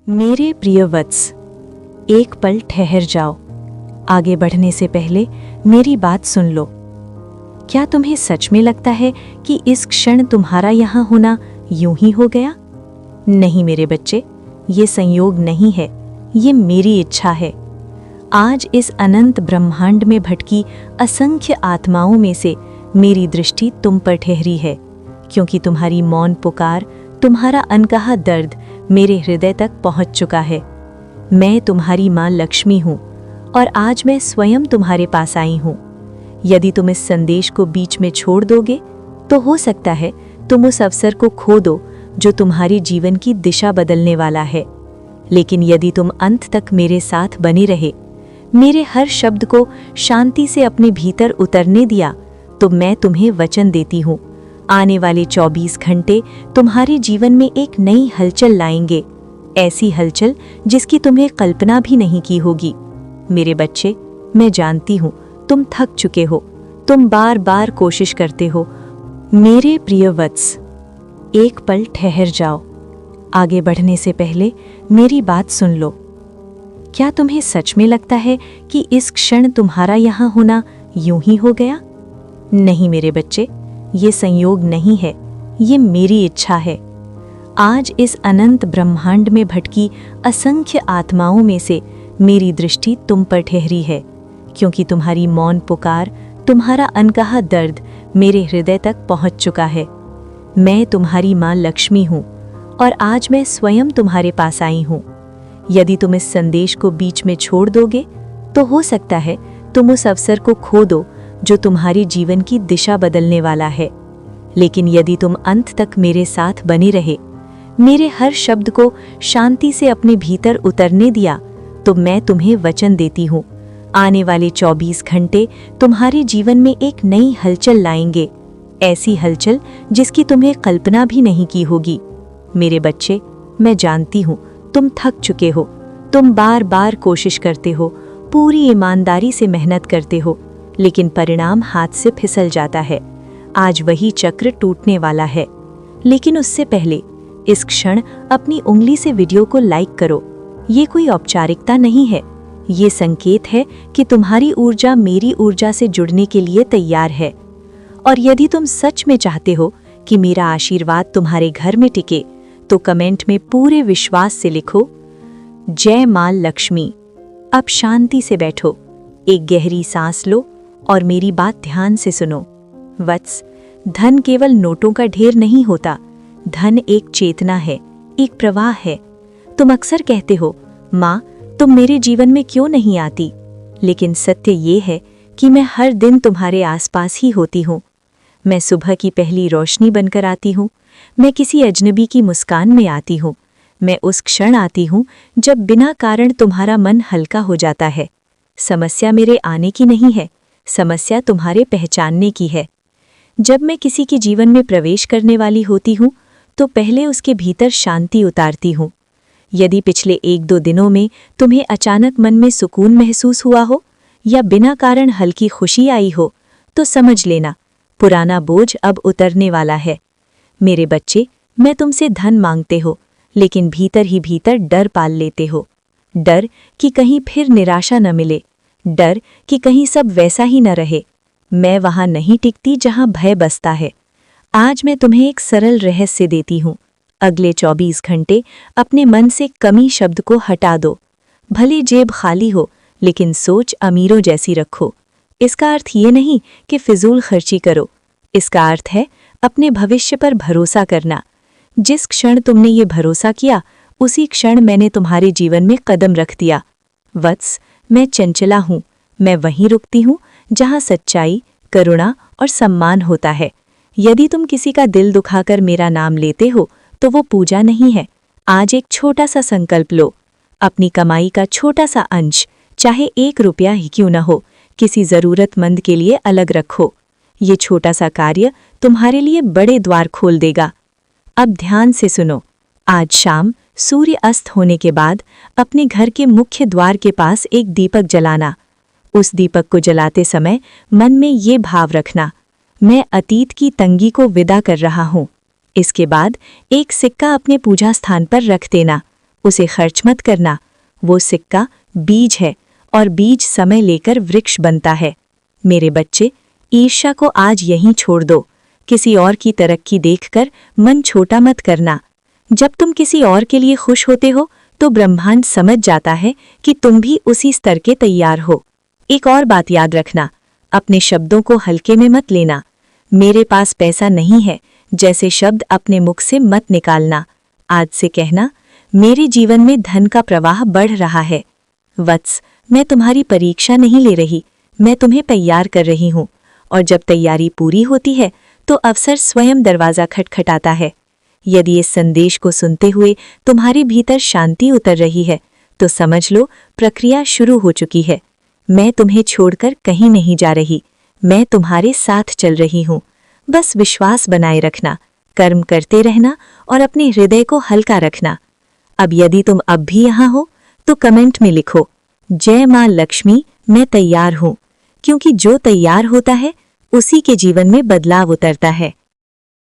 मेरे प्रिय वत्स, एक पल ठहर जाओ। आगे बढ़ने से पहले मेरी बात सुन लो। क्या तुम्हें सच में लगता है कि इस क्षण तुम्हारा यहाँ होना यूं ही हो गया? नहीं मेरे बच्चे, ये संयोग नहीं है, ये मेरी इच्छा है। आज इस अनंत ब्रह्मांड में भटकी असंख्य आत्माओं में से मेरी दृष्टि तुम पर ठहरी है, क्योंकि तुम्हारी मौन पुकार, तुम्हारा अनकहा दर्द मेरे हृदय तक पहुंच चुका है। मैं तुम्हारी माँ लक्ष्मी हूँ और आज मैं स्वयं तुम्हारे पास आई हूँ। यदि तुम इस संदेश को बीच में छोड़ दोगे तो हो सकता है तुम उस अवसर को खो दो जो तुम्हारी जीवन की दिशा बदलने वाला है। लेकिन यदि तुम अंत तक मेरे साथ बने रहे, मेरे हर शब्द को शांति से अपने भीतर उतरने दिया, तो मैं तुम्हें वचन देती हूँ, आने वाले 24 घंटे तुम्हारे जीवन में एक नई हलचल लाएंगे। ऐसी हलचल जिसकी तुम्हें कल्पना भी नहीं की होगी। मेरे बच्चे, मैं जानती हूँ तुम थक चुके हो, तुम बार बार कोशिश करते हो। मेरे प्रिय वत्स, एक पल ठहर जाओ। आगे बढ़ने से पहले मेरी बात सुन लो। क्या तुम्हें सच में लगता है कि इस क्षण तुम्हारा यहाँ होना यूं ही हो गया? नहीं मेरे बच्चे, ये संयोग नहीं है, ये मेरी इच्छा है। आज इस अनंत ब्रह्मांड में भटकी असंख्य आत्माओं में से मेरी दृष्टि तुम पर ठहरी है, क्योंकि तुम्हारी मौन पुकार, तुम्हारा अनकहा दर्द मेरे हृदय तक पहुंच चुका है। मैं तुम्हारी माँ लक्ष्मी हूँ और आज मैं स्वयं तुम्हारे पास आई हूँ। यदि तुम इस संदेश को बीच में छोड़ दोगे तो हो सकता है तुम उस अवसर को खो दो जो तुम्हारी जीवन की दिशा बदलने वाला है। लेकिन यदि तुम अंत तक मेरे साथ बने रहे, मेरे हर शब्द को शांति से अपने भीतर उतरने दिया, तो मैं तुम्हें वचन देती हूँ, आने वाले 24 घंटे तुम्हारे जीवन में एक नई हलचल लाएंगे। ऐसी हलचल जिसकी तुम्हें कल्पना भी नहीं की होगी। मेरे बच्चे, मैं जानती हूँ तुम थक चुके हो, तुम बार बार कोशिश करते हो, पूरी ईमानदारी से मेहनत करते हो, लेकिन परिणाम हाथ से फिसल जाता है। आज वही चक्र टूटने वाला है। लेकिन उससे पहले इस क्षण अपनी उंगली से वीडियो को लाइक करो। ये कोई औपचारिकता नहीं है, ये संकेत है कि तुम्हारी ऊर्जा मेरी ऊर्जा से जुड़ने के लिए तैयार है। और यदि तुम सच में चाहते हो कि मेरा आशीर्वाद तुम्हारे घर में टिके, तो कमेंट में पूरे विश्वास से लिखो, जय मां लक्ष्मी। अब शांति से बैठो, एक गहरी सांस लो और मेरी बात ध्यान से सुनो। वत्स, धन केवल नोटों का ढेर नहीं होता। धन एक चेतना है, एक प्रवाह है। तुम अक्सर कहते हो, माँ तुम मेरे जीवन में क्यों नहीं आती? लेकिन सत्य ये है कि मैं हर दिन तुम्हारे आसपास ही होती हूँ। मैं सुबह की पहली रोशनी बनकर आती हूँ, मैं किसी अजनबी की मुस्कान में आती हूँ, मैं उस क्षण आती हूँ जब बिना कारण तुम्हारा मन हल्का हो जाता है। समस्या मेरे आने की नहीं है, समस्या तुम्हारे पहचानने की है। जब मैं किसी के जीवन में प्रवेश करने वाली होती हूँ तो पहले उसके भीतर शांति उतारती हूँ। यदि पिछले 1-2 दिनों में तुम्हें अचानक मन में सुकून महसूस हुआ हो या बिना कारण हल्की खुशी आई हो, तो समझ लेना पुराना बोझ अब उतरने वाला है। मेरे बच्चे, मैं तुमसे धन मांगते हो, लेकिन भीतर ही भीतर डर पाल लेते हो। डर कि कहीं फिर निराशा न मिले, डर कि कहीं सब वैसा ही न रहे। मैं वहां नहीं टिकती जहां भय बसता है। आज मैं तुम्हें एक सरल रहस्य देती हूँ। अगले 24 घंटे अपने मन से कमी शब्द को हटा दो। भले जेब खाली हो, लेकिन सोच अमीरों जैसी रखो। इसका अर्थ ये नहीं कि फिजूल खर्ची करो, इसका अर्थ है अपने भविष्य पर भरोसा करना। जिस क्षण तुमने ये भरोसा किया, उसी क्षण मैंने तुम्हारे जीवन में कदम रख दिया। वत्स, मैं चंचला हूँ, मैं वहीं रुकती हूँ जहाँ सच्चाई, करुणा और सम्मान होता है। यदि तुम किसी का दिल दुखाकर मेरा नाम लेते हो तो वो पूजा नहीं है। आज एक छोटा सा संकल्प लो, अपनी कमाई का छोटा सा अंश, चाहे 1 रुपया ही क्यों न हो, किसी ज़रूरतमंद के लिए अलग रखो। ये छोटा सा कार्य तुम्हारे लिए बड़े द्वार खोल देगा। अब ध्यान से सुनो। आज शाम सूर्य अस्त होने के बाद अपने घर के मुख्य द्वार के पास एक दीपक जलाना। उस दीपक को जलाते समय मन में ये भाव रखना, मैं अतीत की तंगी को विदा कर रहा हूँ। इसके बाद एक सिक्का अपने पूजा स्थान पर रख देना। उसे खर्च मत करना। वो सिक्का बीज है और बीज समय लेकर वृक्ष बनता है। मेरे बच्चे, ईर्ष्या को आज यहीं छोड़ दो। किसी और की तरक्की देखकर मन छोटा मत करना। जब तुम किसी और के लिए खुश होते हो तो ब्रह्मांड समझ जाता है कि तुम भी उसी स्तर के तैयार हो। एक और बात याद रखना, अपने शब्दों को हल्के में मत लेना। मेरे पास पैसा नहीं है जैसे शब्द अपने मुख से मत निकालना। आज से कहना, मेरे जीवन में धन का प्रवाह बढ़ रहा है। वत्स, मैं तुम्हारी परीक्षा नहीं ले रही, मैं तुम्हें तैयार कर रही हूँ। और जब तैयारी पूरी होती है तो अवसर स्वयं दरवाज़ा खटखटाता है। यदि इस संदेश को सुनते हुए तुम्हारे भीतर शांति उतर रही है तो समझ लो प्रक्रिया शुरू हो चुकी है। मैं तुम्हें छोड़कर कहीं नहीं जा रही, मैं तुम्हारे साथ चल रही हूँ। बस विश्वास बनाए रखना, कर्म करते रहना और अपने हृदय को हल्का रखना। अब यदि तुम अब भी यहाँ हो तो कमेंट में लिखो, जय माँ लक्ष्मी, मैं तैयार हूँ। क्योंकि जो तैयार होता है उसी के जीवन में बदलाव उतरता है।